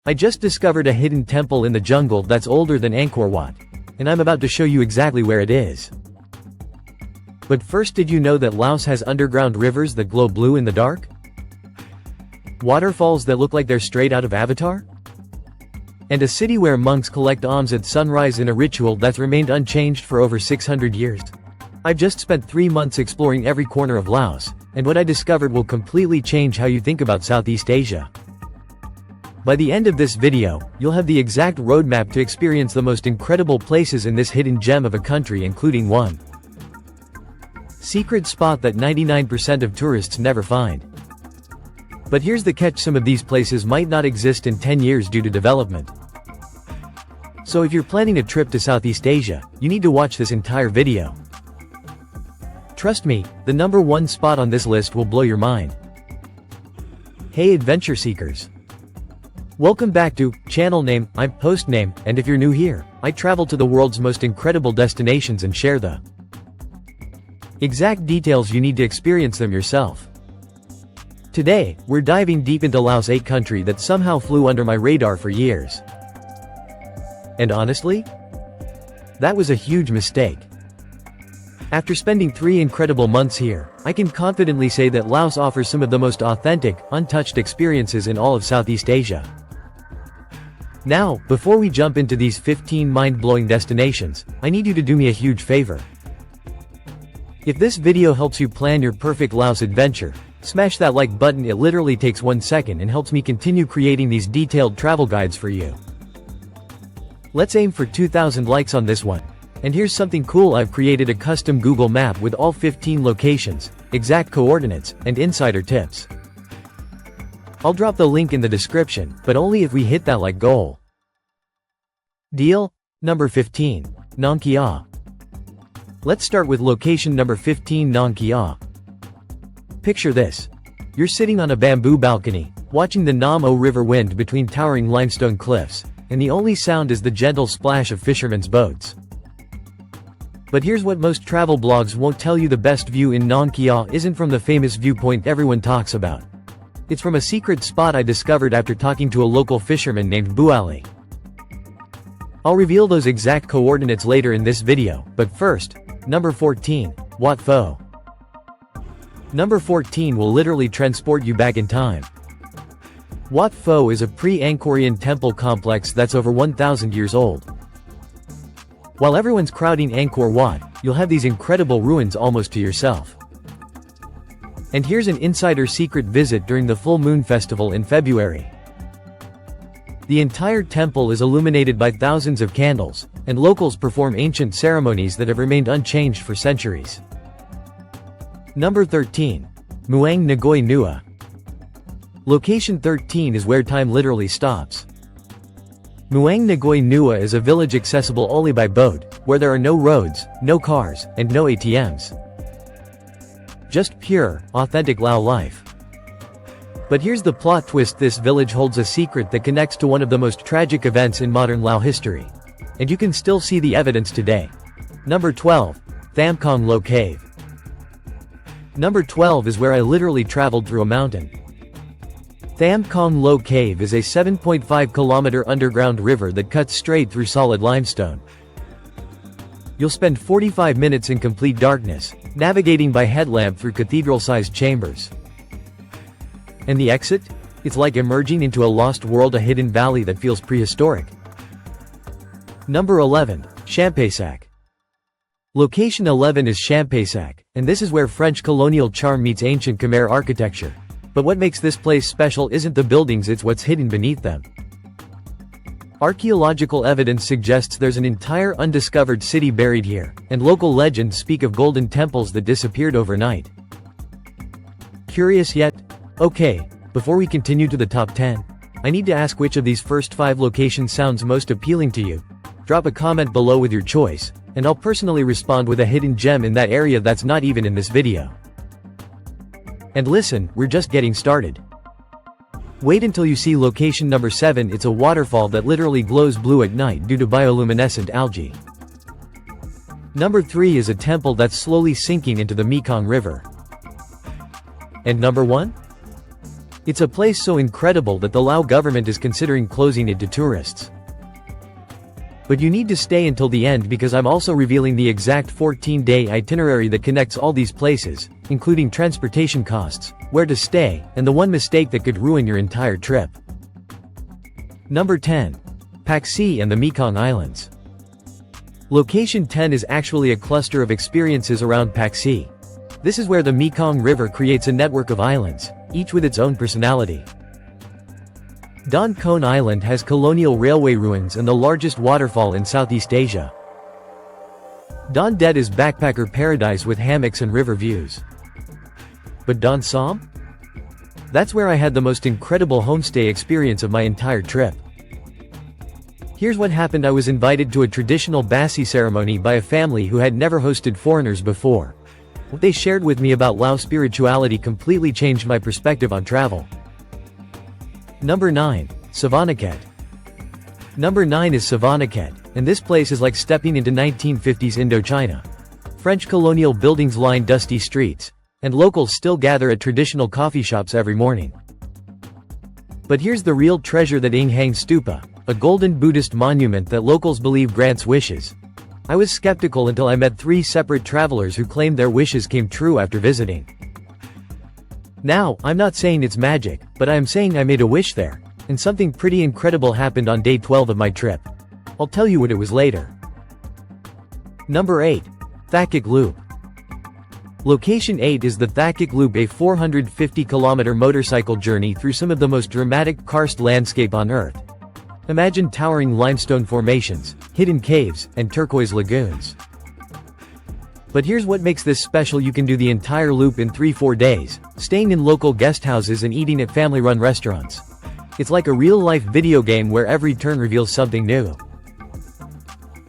I just discovered a hidden temple in the jungle that's older than Angkor Wat, and I'm about to show you exactly where it is. But first, did you know that Laos has underground rivers that glow blue in the dark? Waterfalls that look like they're straight out of Avatar? And a city where monks collect alms at sunrise in a ritual that's remained unchanged for over 600 years. I've just spent 3 months exploring every corner of Laos, and what I discovered will completely change how you think about Southeast Asia. By the end of this video, you'll have the exact roadmap to experience the most incredible places in this hidden gem of a country, including one secret spot that 99% of tourists never find. But here's the catch: some of these places might not exist in 10 years due to development. So if you're planning a trip to Southeast Asia, you need to watch this entire video. Trust me, the number one spot on this list will blow your mind. Hey adventure seekers! Welcome back to channel name, I'm host name, and if you're new here, I travel to the world's most incredible destinations and share the exact details you need to experience them yourself. Today, we're diving deep into Laos, a country that somehow flew under my radar for years. And honestly, that was a huge mistake. After spending 3 incredible months here, I can confidently say that Laos offers some of the most authentic, untouched experiences in all of Southeast Asia. Now, before we jump into these 15 mind-blowing destinations, I need you to do me a huge favor. If this video helps you plan your perfect Laos adventure, smash that like button. It literally takes 1 second and helps me continue creating these detailed travel guides for you. Let's aim for 2,000 likes on this one. And here's something cool: I've created a custom Google map with all 15 locations, exact coordinates, and insider tips. I'll drop the link in the description, but only if we hit that like goal. Deal? Number 15. Nong Khiaw. Let's start with location number 15, Nong Khiaw. Picture this. You're sitting on a bamboo balcony, watching the Nam O River wind between towering limestone cliffs, and the only sound is the gentle splash of fishermen's boats. But here's what most travel blogs won't tell you: the best view in Nong Khiaw isn't from the famous viewpoint everyone talks about. It's from a secret spot I discovered after talking to a local fisherman named Buali. I'll reveal those exact coordinates later in this video, but first, number 14, Wat Pho. Number 14 will literally transport you back in time. Wat Pho is a pre-Angkorian temple complex that's over 1,000 years old. While everyone's crowding Angkor Wat, you'll have these incredible ruins almost to yourself. And here's an insider secret: visit during the full moon festival in February. The entire temple is illuminated by thousands of candles, and locals perform ancient ceremonies that have remained unchanged for centuries. Number 13. Muang Ngoy Nua. Location 13 is where time literally stops. Muang Ngoy Nua is a village accessible only by boat, where there are no roads, no cars, and no ATMs. Just pure, authentic Lao life. But here's the plot twist: this village holds a secret that connects to one of the most tragic events in modern Lao history. And you can still see the evidence today. Number 12. Tham Kong Lo Cave. Number 12 is where I literally traveled through a mountain. Tham Kong Lo Cave is a 7.5-kilometer underground river that cuts straight through solid limestone. You'll spend 45 minutes in complete darkness, navigating by headlamp through cathedral-sized chambers. And the exit? It's like emerging into a lost world, a hidden valley that feels prehistoric. Number 11. Champaisac. Location 11 is Champaisac, and this is where French colonial charm meets ancient Khmer architecture. But what makes this place special isn't the buildings, it's what's hidden beneath them. Archaeological evidence suggests there's an entire undiscovered city buried here, and local legends speak of golden temples that disappeared overnight. Curious yet? Okay, before we continue to the top 10, I need to ask which of these first 5 locations sounds most appealing to you. Drop a comment below with your choice, and I'll personally respond with a hidden gem in that area that's not even in this video. And listen, we're just getting started. Wait until you see location number 7. It's a waterfall that literally glows blue at night due to bioluminescent algae. Number 3 is a temple that's slowly sinking into the Mekong River. And number 1? It's a place so incredible that the Lao government is considering closing it to tourists. But you need to stay until the end because I'm also revealing the exact 14-day itinerary that connects all these places, including transportation costs, where to stay, and the one mistake that could ruin your entire trip. Number 10. Paksi and the Mekong Islands. Location 10 is actually a cluster of experiences around Paksi. This is where the Mekong River creates a network of islands, each with its own personality. Don Khon Island has colonial railway ruins and the largest waterfall in Southeast Asia. Don Det is backpacker paradise with hammocks and river views. But Don Som? That's where I had the most incredible homestay experience of my entire trip. Here's what happened. I was invited to a traditional Basi ceremony by a family who had never hosted foreigners before. What they shared with me about Lao spirituality completely changed my perspective on travel. Number 9. Savannakhet. Number 9 is Savannakhet, and this place is like stepping into 1950s Indochina. French colonial buildings line dusty streets, and locals still gather at traditional coffee shops every morning. But here's the real treasure: the Ing Hang Stupa, a golden Buddhist monument that locals believe grants wishes. I was skeptical until I met 3 separate travelers who claimed their wishes came true after visiting. Now, I'm not saying it's magic, but I am saying I made a wish there, and something pretty incredible happened on day 12 of my trip. I'll tell you what it was later. Number 8. Thakik Loop. Location 8 is the Thakik Loop, a 450-kilometer motorcycle journey through some of the most dramatic karst landscape on Earth. Imagine towering limestone formations, hidden caves, and turquoise lagoons. But here's what makes this special: you can do the entire loop in 3-4 days, staying in local guest houses and eating at family-run restaurants. It's like a real-life video game where every turn reveals something new.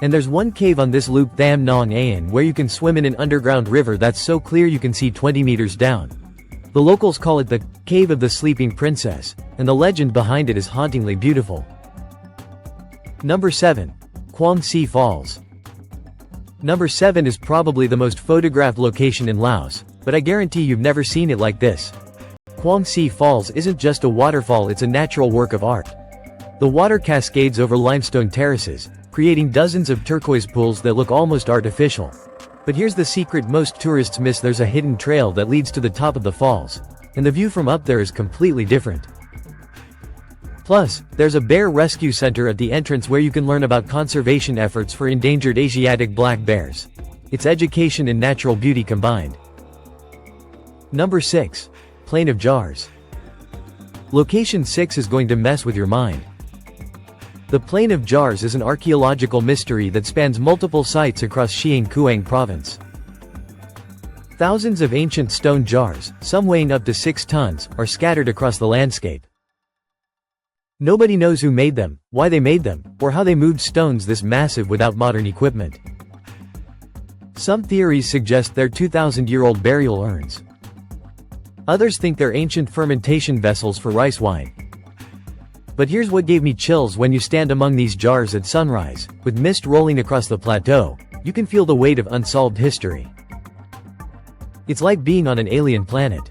And there's one cave on this loop, Tham Nong Ayan, where you can swim in an underground river that's so clear you can see 20 meters down. The locals call it the Cave of the Sleeping Princess, and the legend behind it is hauntingly beautiful. Number 7. Quang Si Falls. Number 7 is probably the most photographed location in Laos, but I guarantee you've never seen it like this. Quang Si Falls isn't just a waterfall, it's a natural work of art. The water cascades over limestone terraces, creating dozens of turquoise pools that look almost artificial. But here's the secret most tourists miss: there's a hidden trail that leads to the top of the falls, and the view from up there is completely different. Plus, there's a bear rescue center at the entrance where you can learn about conservation efforts for endangered Asiatic black bears. It's education and natural beauty combined. Number 6. Plain of Jars. Location 6 is going to mess with your mind. The Plain of Jars is an archaeological mystery that spans multiple sites across Xiang Kuang province. Thousands of ancient stone jars, some weighing up to 6 tons, are scattered across the landscape. Nobody knows who made them, why they made them, or how they moved stones this massive without modern equipment. Some theories suggest they're 2,000-year-old burial urns. Others think they're ancient fermentation vessels for rice wine. But here's what gave me chills: when you stand among these jars at sunrise, with mist rolling across the plateau, you can feel the weight of unsolved history. It's like being on an alien planet.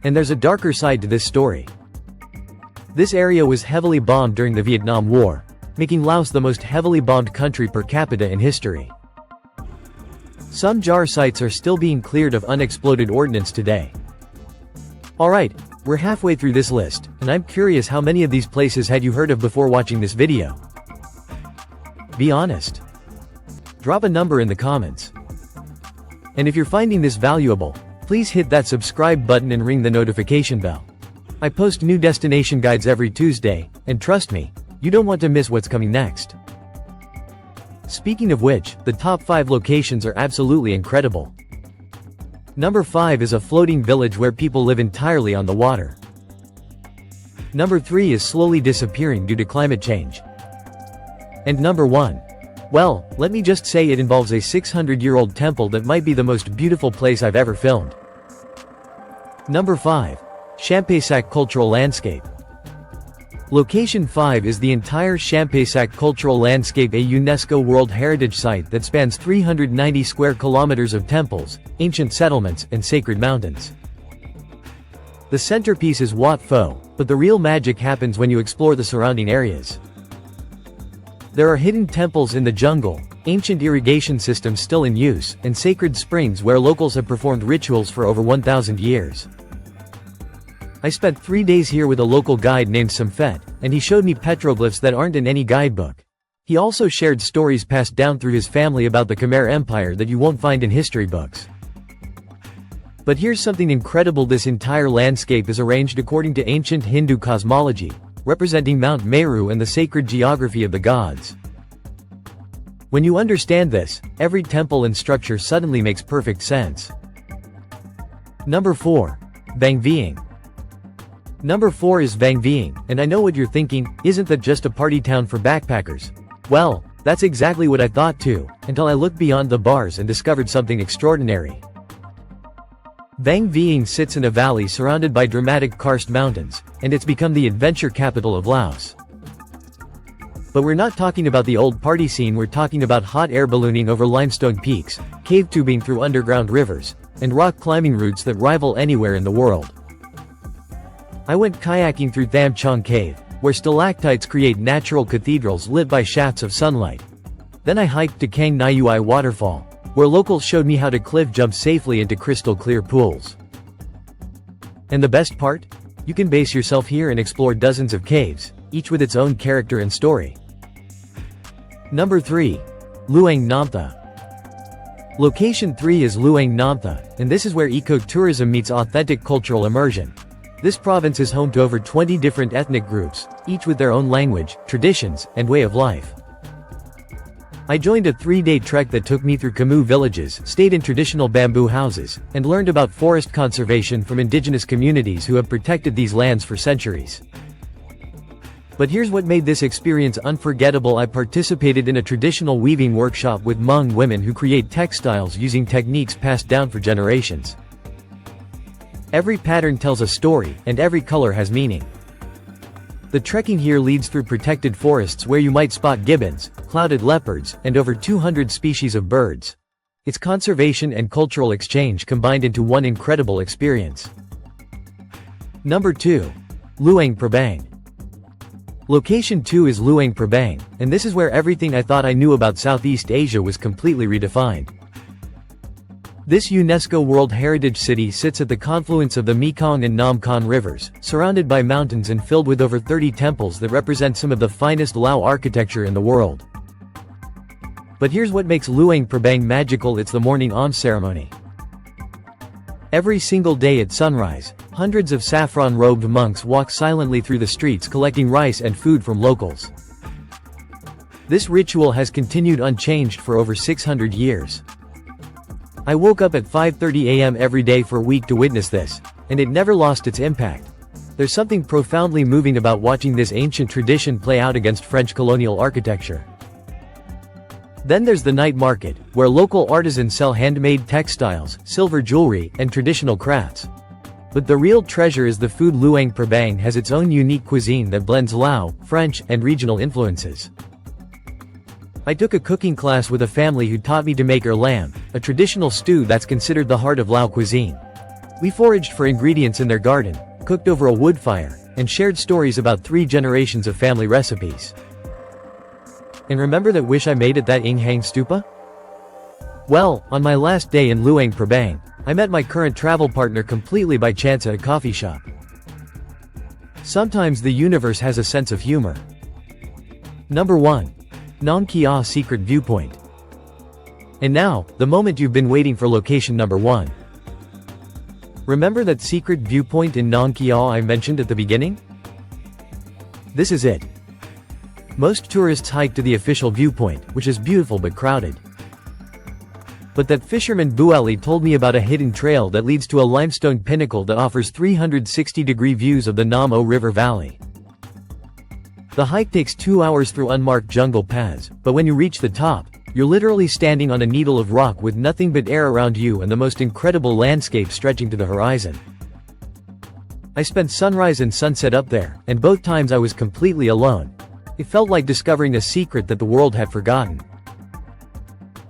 And there's a darker side to this story. This area was heavily bombed during the Vietnam War, making Laos the most heavily bombed country per capita in history. Some jar sites are still being cleared of unexploded ordnance today. Alright, we're halfway through this list, and I'm curious how many of these places had you heard of before watching this video? Be honest. Drop a number in the comments. And if you're finding this valuable, please hit that subscribe button and ring the notification bell. I post new destination guides every Tuesday, and trust me, you don't want to miss what's coming next. Speaking of which, the top 5 locations are absolutely incredible. Number 5 is a floating village where people live entirely on the water. Number 3 is slowly disappearing due to climate change. And number 1? Well, let me just say it involves a 600-year-old temple that might be the most beautiful place I've ever filmed. Number 5. Champaisak Cultural Landscape. Location 5 is the entire Champaisak Cultural Landscape, a UNESCO World Heritage Site that spans 390 square kilometers of temples, ancient settlements, and sacred mountains. The centerpiece is Wat Pho, but the real magic happens when you explore the surrounding areas. There are hidden temples in the jungle, ancient irrigation systems still in use, and sacred springs where locals have performed rituals for over 1,000 years. I spent 3 days here with a local guide named Samfet, and he showed me petroglyphs that aren't in any guidebook. He also shared stories passed down through his family about the Khmer Empire that you won't find in history books. But here's something incredible: this entire landscape is arranged according to ancient Hindu cosmology, representing Mount Meru and the sacred geography of the gods. When you understand this, every temple and structure suddenly makes perfect sense. Number 4. Vang Vieng. Number 4 is Vang Vieng, and I know what you're thinking, isn't that just a party town for backpackers? Well, that's exactly what I thought too, until I looked beyond the bars and discovered something extraordinary. Vang Vieng sits in a valley surrounded by dramatic karst mountains, and it's become the adventure capital of Laos. But we're not talking about the old party scene, we're talking about hot air ballooning over limestone peaks, cave tubing through underground rivers, and rock climbing routes that rival anywhere in the world. I went kayaking through Tham Chong Cave, where stalactites create natural cathedrals lit by shafts of sunlight. Then I hiked to Kang Nyui Waterfall, where locals showed me how to cliff jump safely into crystal clear pools. And the best part? You can base yourself here and explore dozens of caves, each with its own character and story. Number 3. Luang Namtha. Location 3 is Luang Namtha, and this is where eco-tourism meets authentic cultural immersion. This province is home to over 20 different ethnic groups, each with their own language, traditions, and way of life. I joined a 3-day trek that took me through Khmu villages, stayed in traditional bamboo houses, and learned about forest conservation from indigenous communities who have protected these lands for centuries. But here's what made this experience unforgettable: I participated in a traditional weaving workshop with Hmong women who create textiles using techniques passed down for generations. Every pattern tells a story, and every color has meaning. The trekking here leads through protected forests where you might spot gibbons, clouded leopards, and over 200 species of birds. It's conservation and cultural exchange combined into one incredible experience. Number 2. Luang Prabang. Location 2 is Luang Prabang, and this is where everything I thought I knew about Southeast Asia was completely redefined. This UNESCO World Heritage City sits at the confluence of the Mekong and Nam Khan rivers, surrounded by mountains and filled with over 30 temples that represent some of the finest Lao architecture in the world. But here's what makes Luang Prabang magical: it's the morning alms ceremony. Every single day at sunrise, hundreds of saffron-robed monks walk silently through the streets collecting rice and food from locals. This ritual has continued unchanged for over 600 years. I woke up at 5:30 a.m. every day for a week to witness this, and it never lost its impact. There's something profoundly moving about watching this ancient tradition play out against French colonial architecture. Then there's the night market, where local artisans sell handmade textiles, silver jewelry, and traditional crafts. But the real treasure is the food. Luang Prabang has its own unique cuisine that blends Lao, French, and regional influences. I took a cooking class with a family who taught me to make lamb, a traditional stew that's considered the heart of Lao cuisine. We foraged for ingredients in their garden, cooked over a wood fire, and shared stories about 3 generations of family recipes. And remember that wish I made at that Ing Hang Stupa? Well, on my last day in Luang Prabang, I met my current travel partner completely by chance at a coffee shop. Sometimes the universe has a sense of humor. Number 1. Nong Khiaw Secret Viewpoint. And now, the moment you've been waiting for: location number 1. Remember that secret viewpoint in Nong Khiaw I mentioned at the beginning? This is it. Most tourists hike to the official viewpoint, which is beautiful but crowded. But that fisherman Buali told me about a hidden trail that leads to a limestone pinnacle that offers 360-degree views of the Nam O River Valley. The hike takes 2 hours through unmarked jungle paths, but when you reach the top, you're literally standing on a needle of rock with nothing but air around you and the most incredible landscape stretching to the horizon. I spent sunrise and sunset up there, and both times I was completely alone. It felt like discovering a secret that the world had forgotten.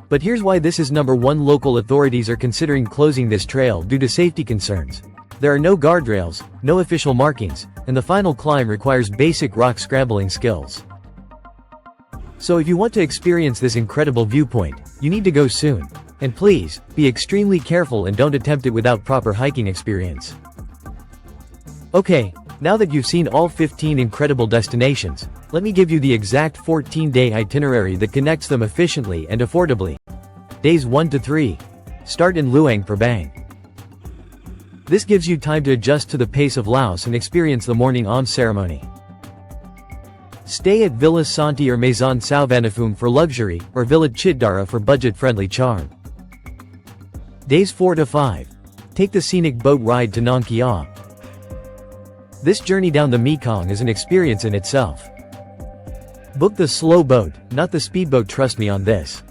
But here's why this is number 1. Local authorities are considering closing this trail due to safety concerns. There are no guardrails, no official markings, and the final climb requires basic rock scrambling skills. So if you want to experience this incredible viewpoint, you need to go soon. And please, be extremely careful and don't attempt it without proper hiking experience. Okay, now that you've seen all 15 incredible destinations, let me give you the exact 14-day itinerary that connects them efficiently and affordably. Days 1 to 3. Start in Luang, Prabang. This gives you time to adjust to the pace of Laos and experience the morning Om ceremony. Stay at Villa Santi or Maison Sao Vanafung for luxury, or Villa Chitdara for budget-friendly charm. Days 4 to 5. Take the scenic boat ride to Nong Khiaw. This journey down the Mekong is an experience in itself. Book the slow boat, not the speedboat, trust me on this.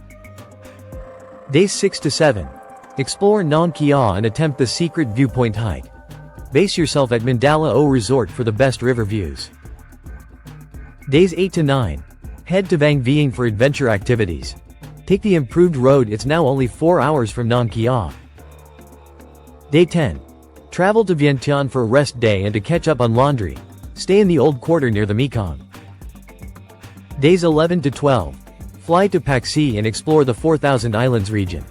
Days 6 to 7. Explore Nong Khiaw and attempt the secret viewpoint hike. Base yourself at Mandala O Resort for the best river views. Days 8 to 9. Head to Vang Vieng for adventure activities. Take the improved road, it's now only 4 hours from Nong Khiaw. Day 10. Travel to Vientiane for a rest day and to catch up on laundry. Stay in the old quarter near the Mekong. Days 11 to 12. Fly to Paxi and explore the 4,000 Islands region.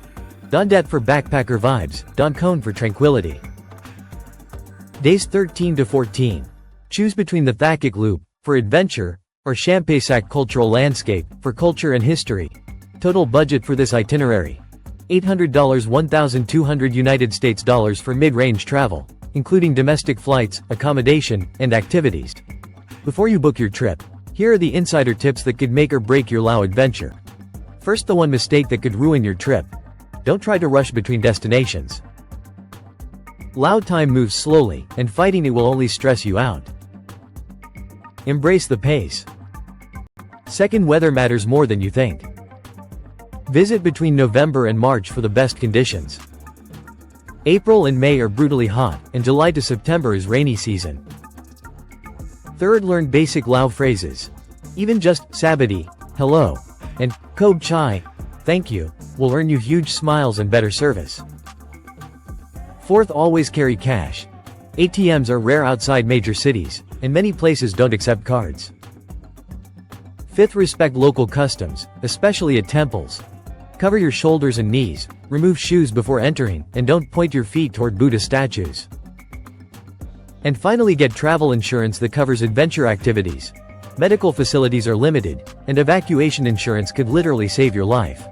Don Det for backpacker vibes, Don Khon for tranquility. Days 13 to 14. Choose between the Thakik Loop, for adventure, or Champaisak Cultural Landscape, for culture and history. Total budget for this itinerary: $800 $1,200 United States dollars for mid-range travel, including domestic flights, accommodation, and activities. Before you book your trip, here are the insider tips that could make or break your Lao adventure. First, the one mistake that could ruin your trip. Don't try to rush between destinations. Lao time moves slowly, and fighting it will only stress you out. Embrace the pace. Second, weather matters more than you think. Visit between November and March for the best conditions. April and May are brutally hot, and July to September is rainy season. Third, learn basic Lao phrases. Even just sabadi, hello, and kob chai, thank you, will earn you huge smiles and better service. Fourth, always carry cash. ATMs are rare outside major cities, and many places don't accept cards. Fifth, respect local customs, especially at temples. Cover your shoulders and knees, remove shoes before entering, and don't point your feet toward Buddha statues. And finally, get travel insurance that covers adventure activities. Medical facilities are limited, and evacuation insurance could literally save your life.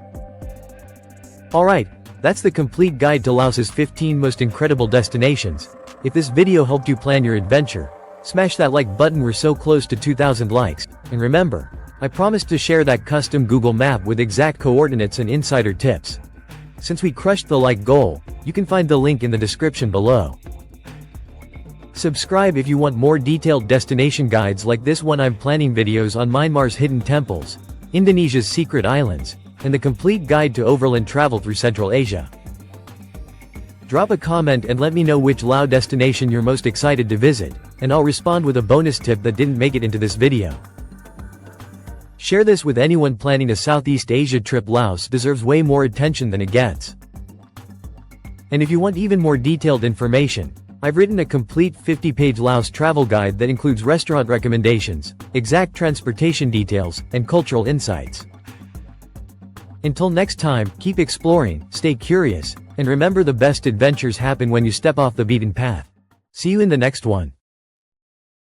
Alright, that's the complete guide to Laos's 15 most incredible destinations. If this video helped you plan your adventure, smash that like button, we're so close to 2,000 likes, and remember, I promised to share that custom Google map with exact coordinates and insider tips. Since we crushed the like goal, you can find the link in the description below. Subscribe if you want more detailed destination guides like this one. I'm planning videos on Myanmar's hidden temples, Indonesia's secret islands, and the complete guide to overland travel through Central Asia. Drop a comment and let me know which Lao destination you're most excited to visit, and I'll respond with a bonus tip that didn't make it into this video. Share this with anyone planning a Southeast Asia trip. Laos deserves way more attention than it gets. And if you want even more detailed information, I've written a complete 50-page Laos travel guide that includes restaurant recommendations, exact transportation details, and cultural insights. Until next time, keep exploring, stay curious, and remember, the best adventures happen when you step off the beaten path. See you in the next one.